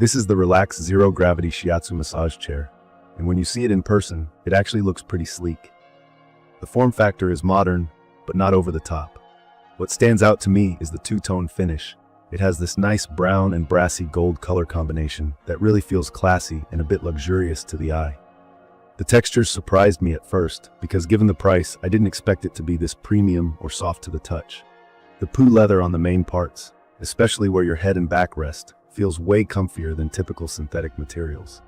This is the Relaxe Zero Gravity Shiatsu massage chair, and when you see it in person, it actually looks pretty sleek. The form factor is modern, but not over the top. What stands out to me is the two-tone finish. It has this nice brown and brassy gold color combination that really feels classy and a bit luxurious to the eye. The textures surprised me at first, because given the price, I didn't expect it to be this premium or soft to the touch. The PU leather on the main parts, especially where your head and back rest, feels way comfier than typical synthetic materials.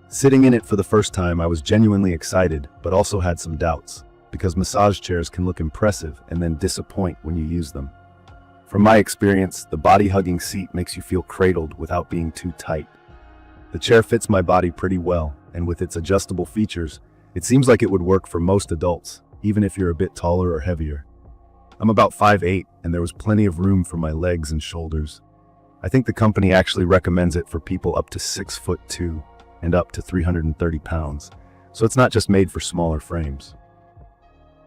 Sitting in it for the first time, I was genuinely excited, but also had some doubts, because massage chairs can look impressive and then disappoint when you use them. From my experience, the body-hugging seat makes you feel cradled without being too tight. The chair fits my body pretty well, and with its adjustable features, it seems like it would work for most adults, even if you're a bit taller or heavier. I'm about 5'8", and there was plenty of room for my legs and shoulders. I think the company actually recommends it for people up to 6'2" and up to 330 pounds, so it's not just made for smaller frames.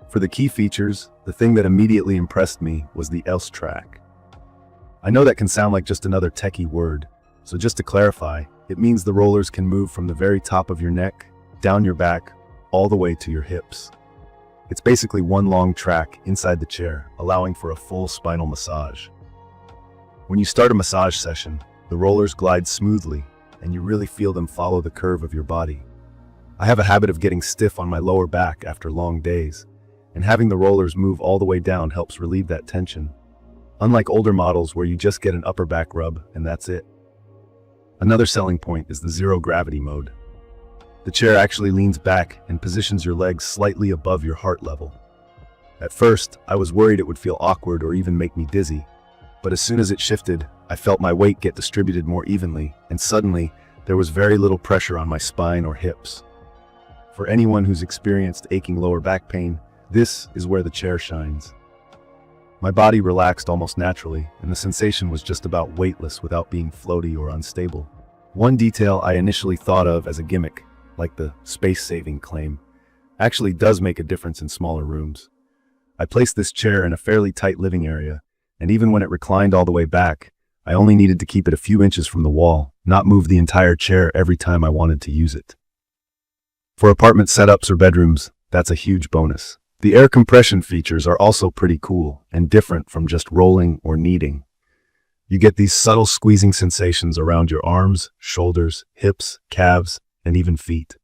For the key features, the thing that immediately impressed me was the else track. I know that can sound like just another techie word, so just to clarify, it means the rollers can move from the very top of your neck, down your back, all the way to your hips. It's basically one long track inside the chair, allowing for a full spinal massage. When you start a massage session, the rollers glide smoothly, and you really feel them follow the curve of your body. I have a habit of getting stiff on my lower back after long days, and having the rollers move all the way down helps relieve that tension. Unlike older models where you just get an upper back rub and that's it. Another selling point is the zero gravity mode. The chair actually leans back and positions your legs slightly above your heart level. At first, I was worried it would feel awkward or even make me dizzy, but as soon as it shifted, I felt my weight get distributed more evenly, and suddenly, there was very little pressure on my spine or hips. For anyone who's experienced aching lower back pain, this is where the chair shines. My body relaxed almost naturally, and the sensation was just about weightless without being floaty or unstable. One detail I initially thought of as a gimmick, like the space-saving claim, actually does make a difference in smaller rooms. I placed this chair in a fairly tight living area, and even when it reclined all the way back, I only needed to keep it a few inches from the wall, not move the entire chair every time I wanted to use it. For apartment setups or bedrooms, that's a huge bonus. The air compression features are also pretty cool and different from just rolling or kneading. You get these subtle squeezing sensations around your arms, shoulders, hips, calves, and even feet.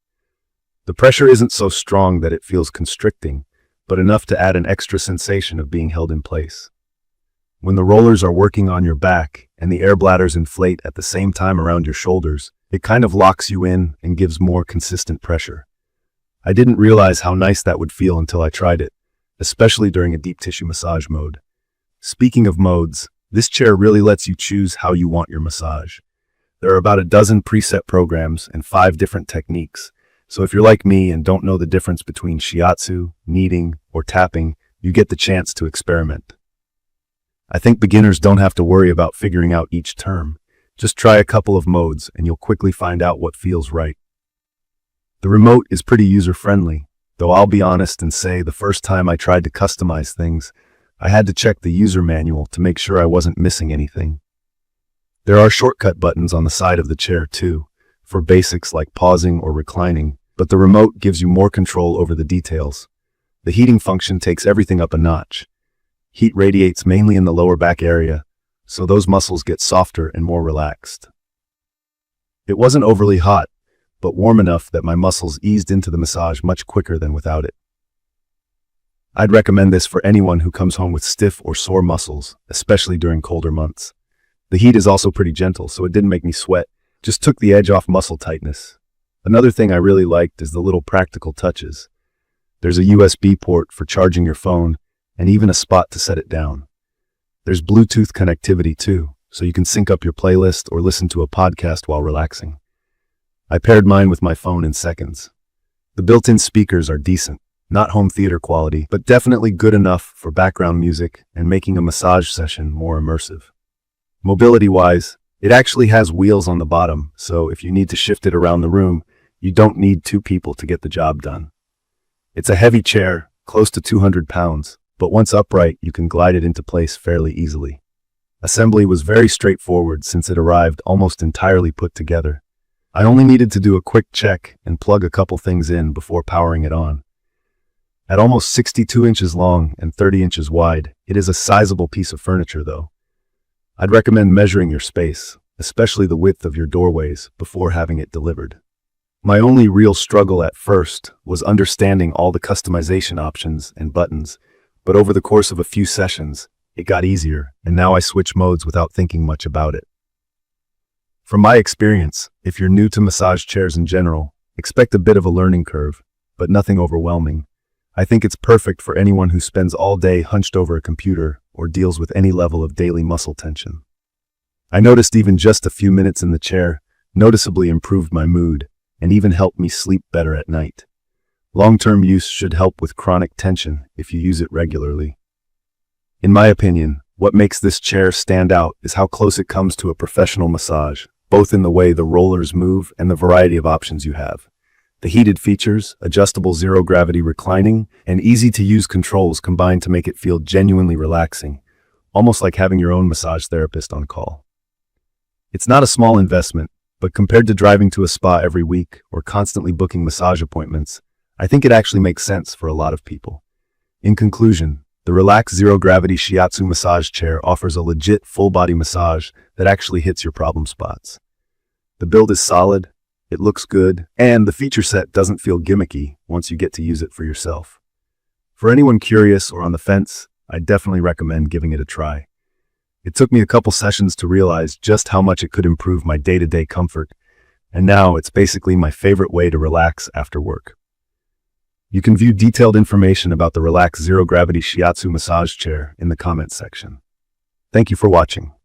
The pressure isn't so strong that it feels constricting, but enough to add an extra sensation of being held in place. When the rollers are working on your back and the air bladders inflate at the same time around your shoulders, it kind of locks you in and gives more consistent pressure. I didn't realize how nice that would feel until I tried it, especially during a deep tissue massage mode. Speaking of modes, this chair really lets you choose how you want your massage. There are about a dozen preset programs and 5 different techniques, so if you're like me and don't know the difference between shiatsu, kneading, or tapping, you get the chance to experiment. I think beginners don't have to worry about figuring out each term. Just try a couple of modes and you'll quickly find out what feels right. The remote is pretty user-friendly, though I'll be honest and say the first time I tried to customize things, I had to check the user manual to make sure I wasn't missing anything. There are shortcut buttons on the side of the chair too, for basics like pausing or reclining, but the remote gives you more control over the details. The heating function takes everything up a notch. Heat radiates mainly in the lower back area, so those muscles get softer and more relaxed. It wasn't overly hot, but warm enough that my muscles eased into the massage much quicker than without it. I'd recommend this for anyone who comes home with stiff or sore muscles, especially during colder months. The heat is also pretty gentle, so it didn't make me sweat, just took the edge off muscle tightness. Another thing I really liked is the little practical touches. There's a USB port for charging your phone, and even a spot to set it down. There's Bluetooth connectivity too, so you can sync up your playlist or listen to a podcast while relaxing. I paired mine with my phone in seconds. The built-in speakers are decent, not home theater quality, but definitely good enough for background music and making a massage session more immersive. Mobility-wise, it actually has wheels on the bottom, so if you need to shift it around the room, you don't need 2 people to get the job done. It's a heavy chair, close to 200 pounds, but once upright, you can glide it into place fairly easily. Assembly was very straightforward since it arrived almost entirely put together. I only needed to do a quick check and plug a couple things in before powering it on. At almost 62 inches long and 30 inches wide, it is a sizable piece of furniture though. I'd recommend measuring your space, especially the width of your doorways, before having it delivered. My only real struggle at first was understanding all the customization options and buttons, but over the course of a few sessions, it got easier, and now I switch modes without thinking much about it. From my experience, if you're new to massage chairs in general, expect a bit of a learning curve, but nothing overwhelming. I think it's perfect for anyone who spends all day hunched over a computer or deals with any level of daily muscle tension. I noticed even just a few minutes in the chair noticeably improved my mood and even helped me sleep better at night. Long-term use should help with chronic tension if you use it regularly. In my opinion, what makes this chair stand out is how close it comes to a professional massage, both in the way the rollers move and the variety of options you have. The heated features, adjustable zero-gravity reclining, and easy-to-use controls combine to make it feel genuinely relaxing, almost like having your own massage therapist on call. It's not a small investment, but compared to driving to a spa every week or constantly booking massage appointments, I think it actually makes sense for a lot of people. In conclusion, the Relaxe zero-gravity Shiatsu massage chair offers a legit full-body massage that actually hits your problem spots. The build is solid, it looks good, and the feature set doesn't feel gimmicky once you get to use it for yourself. For anyone curious or on the fence, I definitely recommend giving it a try. It took me a couple sessions to realize just how much it could improve my day-to-day comfort, and now it's basically my favorite way to relax after work. You can view detailed information about the Relaxe zero-gravity Shiatsu massage chair in the comments section. Thank you for watching.